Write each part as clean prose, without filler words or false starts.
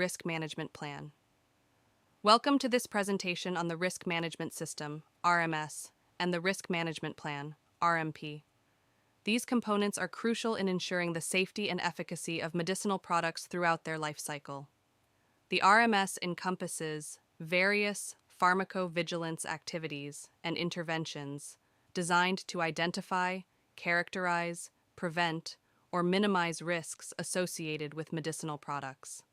Risk Management Plan. Welcome to this presentation on the Risk Management System, RMS, and the Risk Management Plan, RMP. These components are crucial in ensuring the safety and efficacy of medicinal products throughout their life cycle. The RMS encompasses various pharmacovigilance activities and interventions designed to identify, characterize, prevent, or minimize risks associated with medicinal products.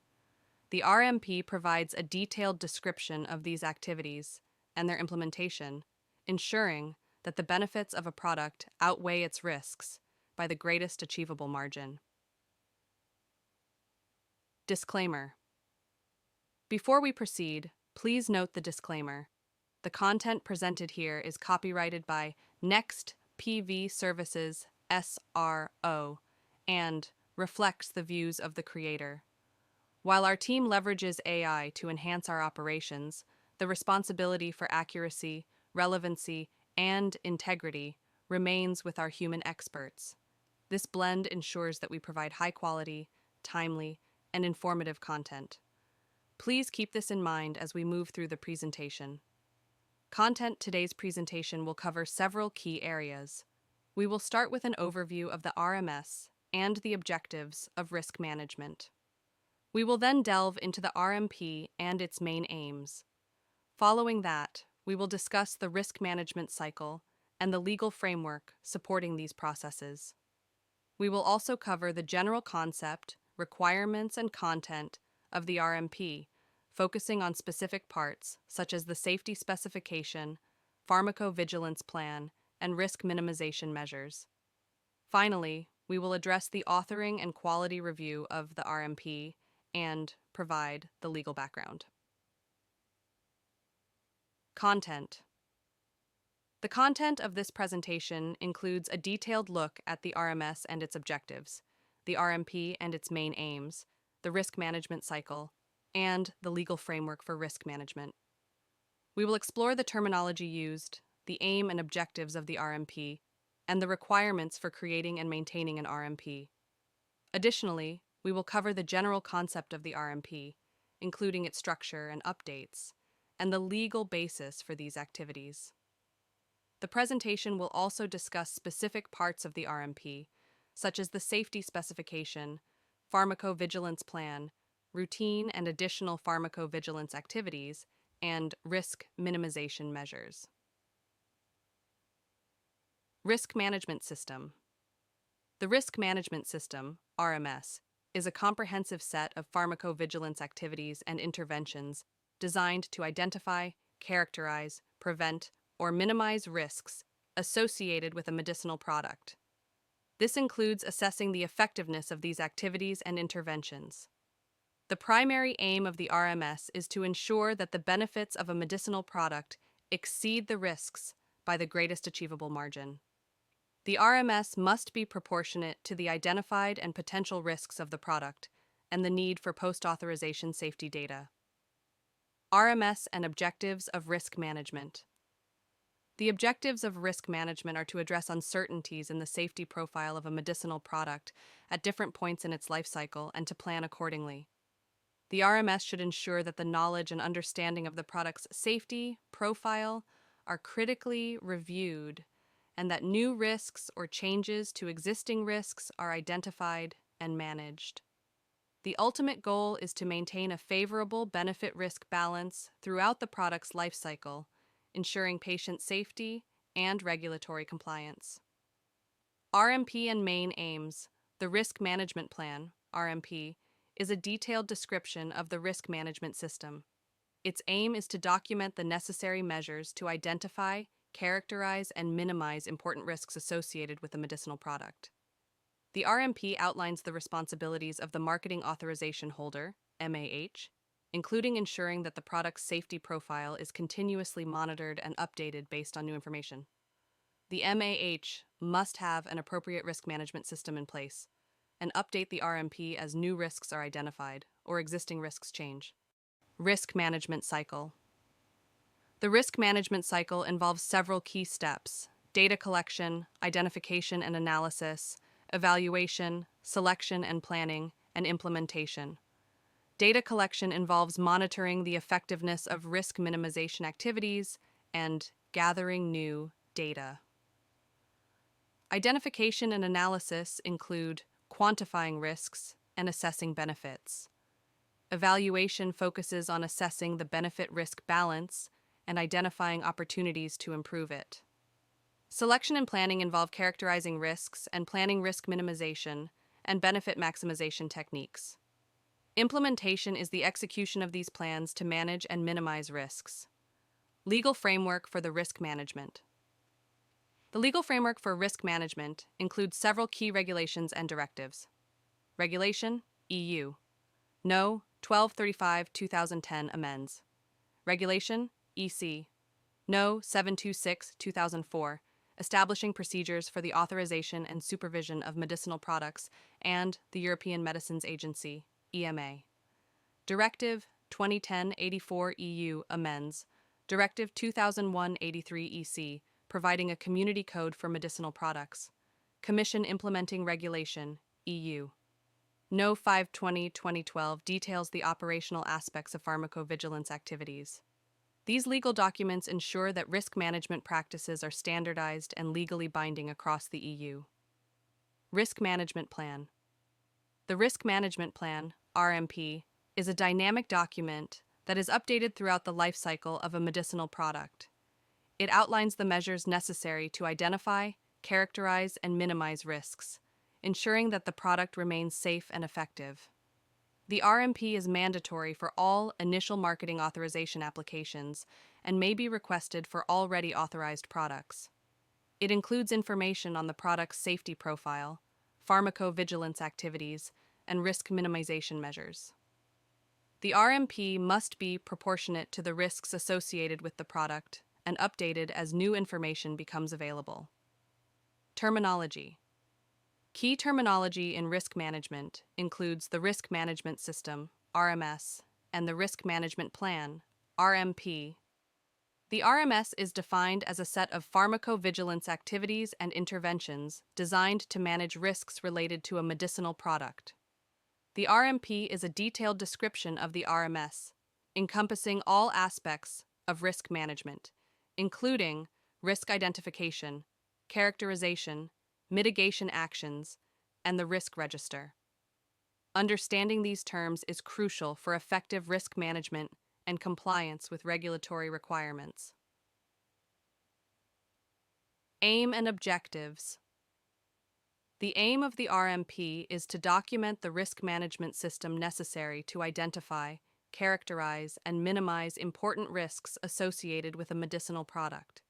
The RMP provides a detailed description of these activities and their implementation, ensuring that the benefits of a product outweigh its risks by the greatest achievable margin. Disclaimer. Before we proceed, please note the disclaimer. The content presented here is copyrighted by Next PV Services SRO and reflects the views of the creator. While our team leverages AI to enhance our operations, the responsibility for accuracy, relevancy, and integrity remains with our human experts. This blend ensures that we provide high-quality, timely, and informative content. Please keep this in mind as we move through the presentation. Today's presentation will cover several key areas. We will start with an overview of the RMS and the objectives of risk management. We will then delve into the RMP and its main aims. Following that, we will discuss the risk management cycle and the legal framework supporting these processes. We will also cover the general concept, requirements, and content of the RMP, focusing on specific parts such as the safety specification, pharmacovigilance plan, and risk minimization measures. Finally, we will address the authoring and quality review of the RMP and provide the legal background. Content. The content of this presentation includes a detailed look at the RMS and its objectives, the RMP and its main aims, the risk management cycle, and the legal framework for risk management. We will explore the terminology used, the aim and objectives of the RMP, and the requirements for creating and maintaining an RMP. Additionally, we will cover the general concept of the RMP, including its structure and updates, and the legal basis for these activities. The presentation will also discuss specific parts of the RMP, such as the safety specification, pharmacovigilance plan, routine and additional pharmacovigilance activities, and risk minimization measures. Risk Management System. The Risk Management System, RMS, is a comprehensive set of pharmacovigilance activities and interventions designed to identify, characterize, prevent, or minimize risks associated with a medicinal product. This includes assessing the effectiveness of these activities and interventions. The primary aim of the RMS is to ensure that the benefits of a medicinal product exceed the risks by the greatest achievable margin. The RMS must be proportionate to the identified and potential risks of the product and the need for post-authorization safety data. RMS and objectives of risk management. The objectives of risk management are to address uncertainties in the safety profile of a medicinal product at different points in its life cycle and to plan accordingly. The RMS should ensure that the knowledge and understanding of the product's safety profile are critically reviewed and that new risks or changes to existing risks are identified and managed. The ultimate goal is to maintain a favorable benefit-risk balance throughout the product's life cycle, ensuring patient safety and regulatory compliance. RMP and main aims. The Risk Management Plan, RMP, is a detailed description of the risk management system. Its aim is to document the necessary measures to identify, characterize, and minimize important risks associated with a medicinal product. The RMP outlines the responsibilities of the marketing authorization holder, MAH, including ensuring that the product's safety profile is continuously monitored and updated based on new information. The MAH must have an appropriate risk management system in place and update the RMP as new risks are identified or existing risks change. Risk Management Cycle. The risk management cycle involves several key steps: data collection, identification and analysis, evaluation, selection and planning, and implementation. Data collection involves monitoring the effectiveness of risk minimization activities and gathering new data. Identification and analysis include quantifying risks and assessing benefits. Evaluation focuses on assessing the benefit-risk balance and identifying opportunities to improve it. Selection and planning involve characterizing risks and planning risk minimization and benefit maximization techniques. Implementation is the execution of these plans to manage and minimize risks. Legal framework for the risk management. The legal framework for risk management includes several key regulations and directives. Regulation, EU. No. 1235/2010 amends. Regulation, EC. No. 726/2004, establishing procedures for the authorization and supervision of medicinal products, and the European Medicines Agency, EMA. Directive 2010/84 EU amends. Directive 2001/83 EC, providing a community code for medicinal products. Commission implementing regulation, EU. No. 520/2012 details the operational aspects of pharmacovigilance activities. These legal documents ensure that risk management practices are standardized and legally binding across the EU. Risk Management Plan. The Risk Management Plan, RMP, is a dynamic document that is updated throughout the life cycle of a medicinal product. It outlines the measures necessary to identify, characterize, and minimize risks, ensuring that the product remains safe and effective. The RMP is mandatory for all initial marketing authorization applications and may be requested for already authorized products. It includes information on the product's safety profile, pharmacovigilance activities, and risk minimization measures. The RMP must be proportionate to the risks associated with the product and updated as new information becomes available. Terminology. Key terminology in risk management includes the Risk Management System, RMS, and the Risk Management Plan, RMP. The RMS is defined as a set of pharmacovigilance activities and interventions designed to manage risks related to a medicinal product. The RMP is a detailed description of the RMS, encompassing all aspects of risk management, including risk identification, characterization, mitigation actions, and the risk register. Understanding these terms is crucial for effective risk management and compliance with regulatory requirements. Aim and objectives. The aim of the RMP is to document the risk management system necessary to identify, characterize, and minimize important risks associated with a medicinal product.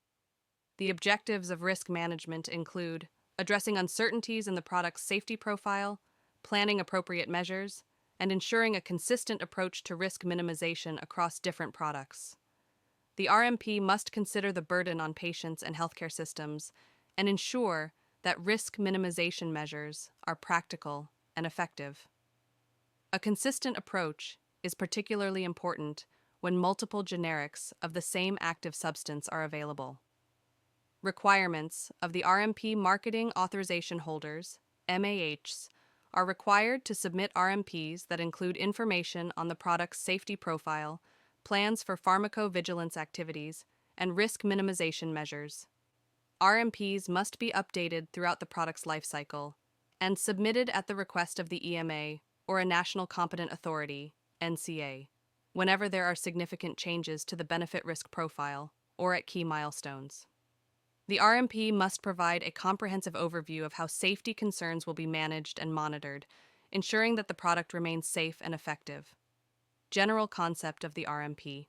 The objectives of risk management include addressing uncertainties in the product's safety profile, planning appropriate measures, and ensuring a consistent approach to risk minimization across different products. The RMP must consider the burden on patients and healthcare systems and ensure that risk minimization measures are practical and effective. A consistent approach is particularly important when multiple generics of the same active substance are available. Requirements of the RMP marketing authorization holders, MAHs, are required to submit RMPs that include information on the product's safety profile, plans for pharmacovigilance activities, and risk minimization measures. RMPs must be updated throughout the product's life cycle and submitted at the request of the EMA or a National Competent Authority, NCA, whenever there are significant changes to the benefit-risk profile or at key milestones. The RMP must provide a comprehensive overview of how safety concerns will be managed and monitored, ensuring that the product remains safe and effective. General concept of the RMP.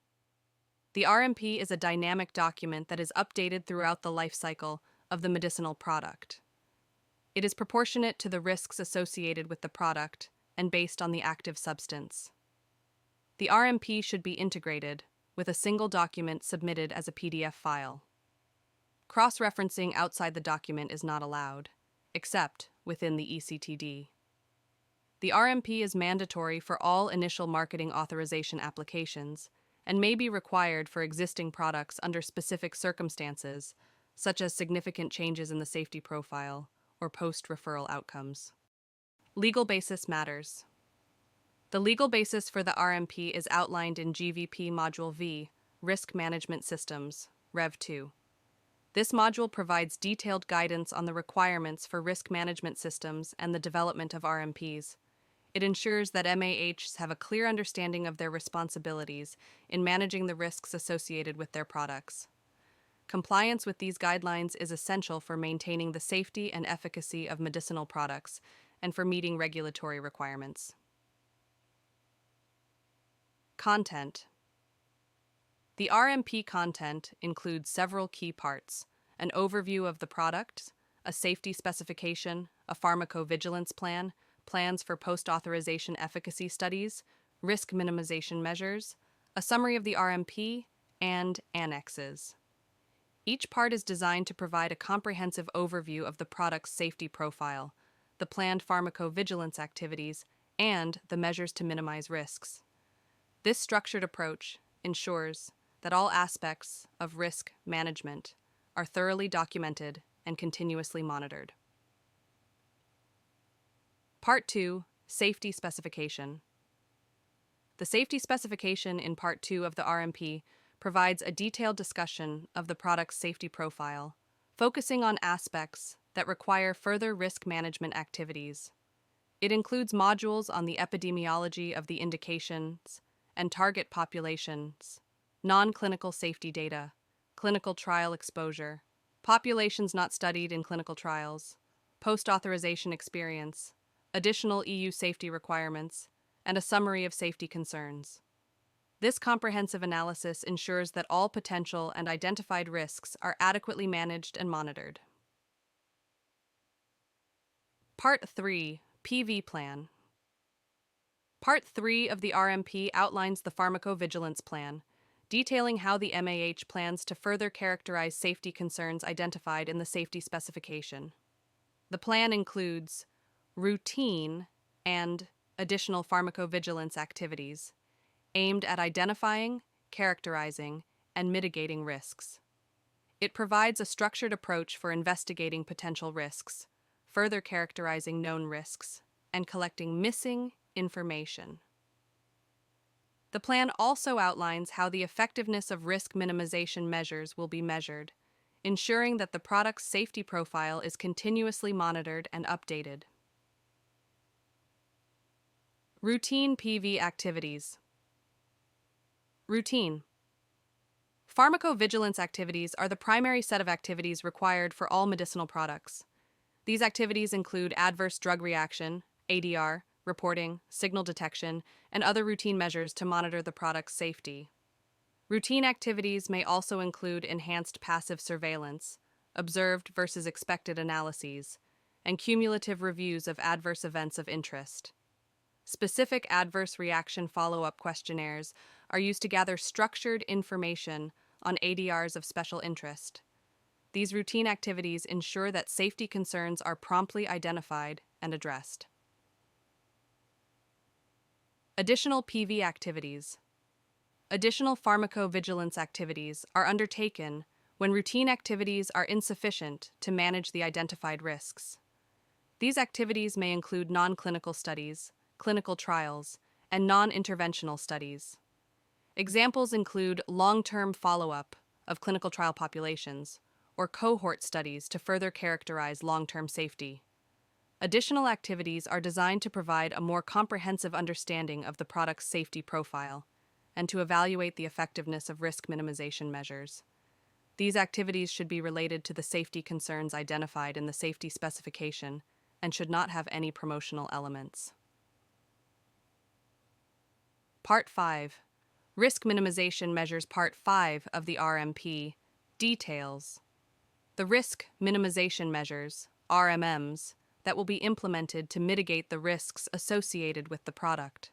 The RMP is a dynamic document that is updated throughout the life cycle of the medicinal product. It is proportionate to the risks associated with the product and based on the active substance. The RMP should be integrated with a single document submitted as a PDF file. Cross-referencing outside the document is not allowed, except within the ECTD. The RMP is mandatory for all initial marketing authorization applications and may be required for existing products under specific circumstances, such as significant changes in the safety profile or post-referral outcomes. Legal basis matters. The legal basis for the RMP is outlined in GVP Module V, Risk Management Systems, Rev 2. This module provides detailed guidance on the requirements for risk management systems and the development of RMPs. It ensures that MAHs have a clear understanding of their responsibilities in managing the risks associated with their products. Compliance with these guidelines is essential for maintaining the safety and efficacy of medicinal products and for meeting regulatory requirements. Content. The RMP content includes several key parts: an overview of the product, a safety specification, a pharmacovigilance plan, plans for post-authorization efficacy studies, risk minimization measures, a summary of the RMP, and annexes. Each part is designed to provide a comprehensive overview of the product's safety profile, the planned pharmacovigilance activities, and the measures to minimize risks. This structured approach ensures that all aspects of risk management are thoroughly documented and continuously monitored. Part 2, Safety Specification. The safety specification in Part 2 of the RMP provides a detailed discussion of the product's safety profile, focusing on aspects that require further risk management activities. It includes modules on the epidemiology of the indications and target populations, non-clinical safety data, clinical trial exposure, populations not studied in clinical trials, post-authorization experience, additional EU safety requirements, and a summary of safety concerns. This comprehensive analysis ensures that all potential and identified risks are adequately managed and monitored. Part 3, PV Plan. Part 3 of the RMP outlines the pharmacovigilance plan, detailing how the MAH plans to further characterize safety concerns identified in the safety specification. The plan includes routine and additional pharmacovigilance activities aimed at identifying, characterizing, and mitigating risks. It provides a structured approach for investigating potential risks, further characterizing known risks, and collecting missing information. The plan also outlines how the effectiveness of risk minimization measures will be measured, ensuring that the product's safety profile is continuously monitored and updated. Routine PV activities. Routine. Pharmacovigilance activities are the primary set of activities required for all medicinal products. These activities include adverse drug reaction, ADR, reporting, signal detection, and other routine measures to monitor the product's safety. Routine activities may also include enhanced passive surveillance, observed versus expected analyses, and cumulative reviews of adverse events of interest. Specific adverse reaction follow-up questionnaires are used to gather structured information on ADRs of special interest. These routine activities ensure that safety concerns are promptly identified and addressed. Additional PV activities. Additional pharmacovigilance activities are undertaken when routine activities are insufficient to manage the identified risks. These activities may include non-clinical studies, clinical trials, and non-interventional studies. Examples include long-term follow-up of clinical trial populations or cohort studies to further characterize long-term safety. Additional activities are designed to provide a more comprehensive understanding of the product's safety profile and to evaluate the effectiveness of risk minimization measures. These activities should be related to the safety concerns identified in the safety specification and should not have any promotional elements. Part 5. Risk Minimization Measures. Part 5 of the RMP details the risk minimization measures, RMMs, that will be implemented to mitigate the risks associated with the product.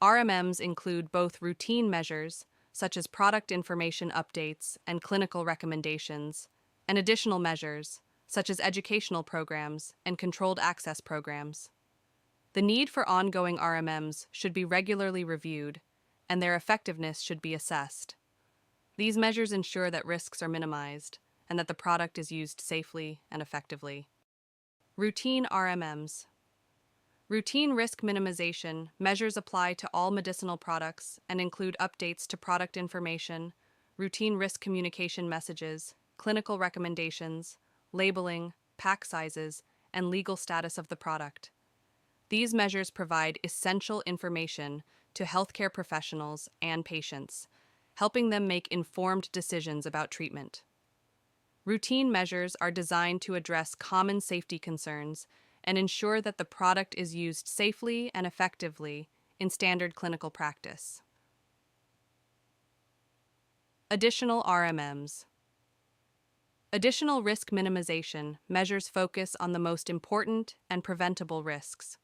RMMs include both routine measures, such as product information updates and clinical recommendations, and additional measures, such as educational programs and controlled access programs. The need for ongoing RMMs should be regularly reviewed, and their effectiveness should be assessed. These measures ensure that risks are minimized and that the product is used safely and effectively. Routine RMMs. Routine risk minimization measures apply to all medicinal products and include updates to product information, routine risk communication messages, clinical recommendations, labeling, pack sizes, and legal status of the product. These measures provide essential information to healthcare professionals and patients, helping them make informed decisions about treatment. Routine measures are designed to address common safety concerns and ensure that the product is used safely and effectively in standard clinical practice. Additional RMMs. Additional risk minimization measures focus on the most important and preventable risks.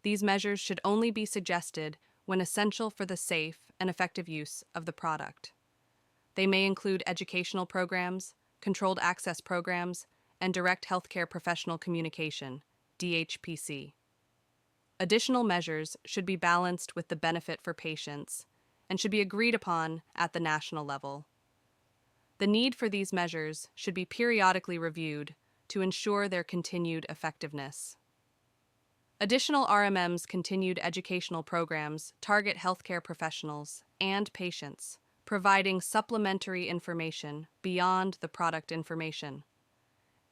These measures should only be suggested when essential for the safe and effective use of the product. They may include educational programs, controlled access programs, and direct healthcare professional communication, DHPC. Additional measures should be balanced with the benefit for patients and should be agreed upon at the national level. The need for these measures should be periodically reviewed to ensure their continued effectiveness. Additional RMM's continued educational programs target healthcare professionals and patients, providing supplementary information beyond the product information.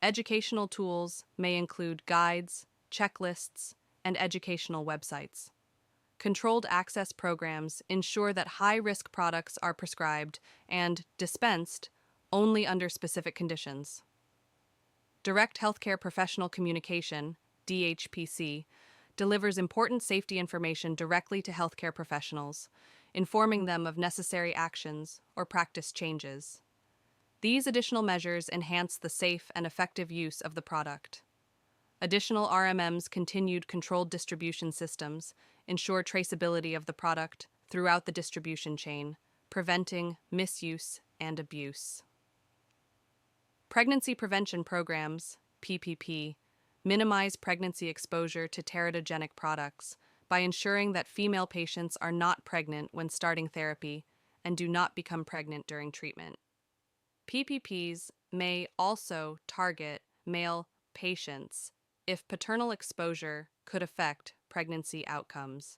Educational tools may include guides, checklists, and educational websites. Controlled access programs ensure that high-risk products are prescribed and dispensed only under specific conditions. Direct healthcare professional communication, DHPC, delivers important safety information directly to healthcare professionals, informing them of necessary actions or practice changes. These additional measures enhance the safe and effective use of the product. Additional RMM's continued controlled distribution systems ensure traceability of the product throughout the distribution chain, preventing misuse and abuse. Pregnancy prevention programs, PPP, minimize pregnancy exposure to teratogenic products by ensuring that female patients are not pregnant when starting therapy and do not become pregnant during treatment. PPPs may also target male patients if paternal exposure could affect pregnancy outcomes.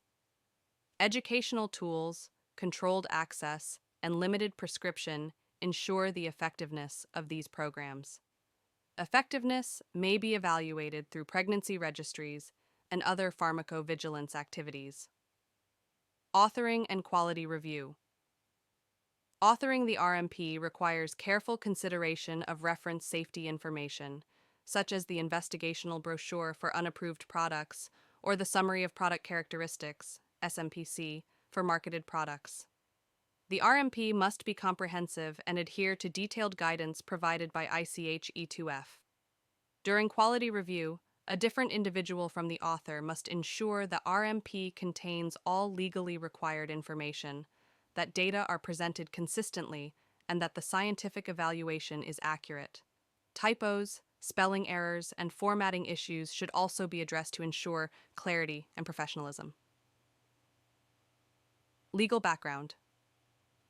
Educational tools, controlled access, and limited prescription ensure the effectiveness of these programs. Effectiveness may be evaluated through pregnancy registries and other pharmacovigilance activities. Authoring and quality review. Authoring the RMP requires careful consideration of reference safety information, such as the investigational brochure for unapproved products or the summary of product characteristics, SMPC, for marketed products. The RMP must be comprehensive and adhere to detailed guidance provided by ICH E2F. During quality review, a different individual from the author must ensure the RMP contains all legally required information, that data are presented consistently, and that the scientific evaluation is accurate. Typos, spelling errors, and formatting issues should also be addressed to ensure clarity and professionalism. Legal background.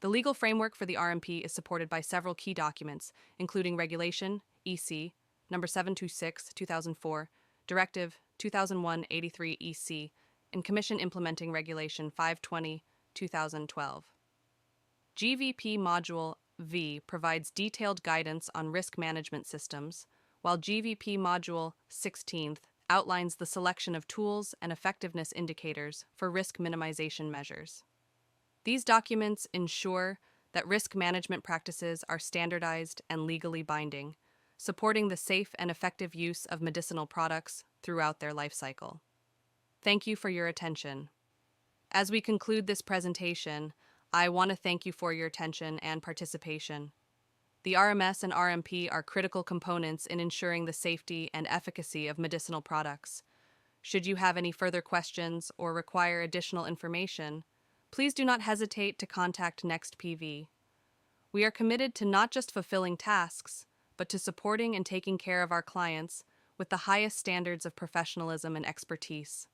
The legal framework for the RMP is supported by several key documents, including Regulation, EC, number 726/2004, Directive 2001/83/EC, and Commission Implementing Regulation 520/2012. GVP Module V provides detailed guidance on risk management systems, while GVP Module 16 outlines the selection of tools and effectiveness indicators for risk minimization measures. These documents ensure that risk management practices are standardized and legally binding, supporting the safe and effective use of medicinal products throughout their life cycle. Thank you for your attention. As we conclude this presentation, I want to thank you for your attention and participation. The RMS and RMP are critical components in ensuring the safety and efficacy of medicinal products. Should you have any further questions or require additional information, please do not hesitate to contact NextPV. We are committed to not just fulfilling tasks, but to supporting and taking care of our clients with the highest standards of professionalism and expertise.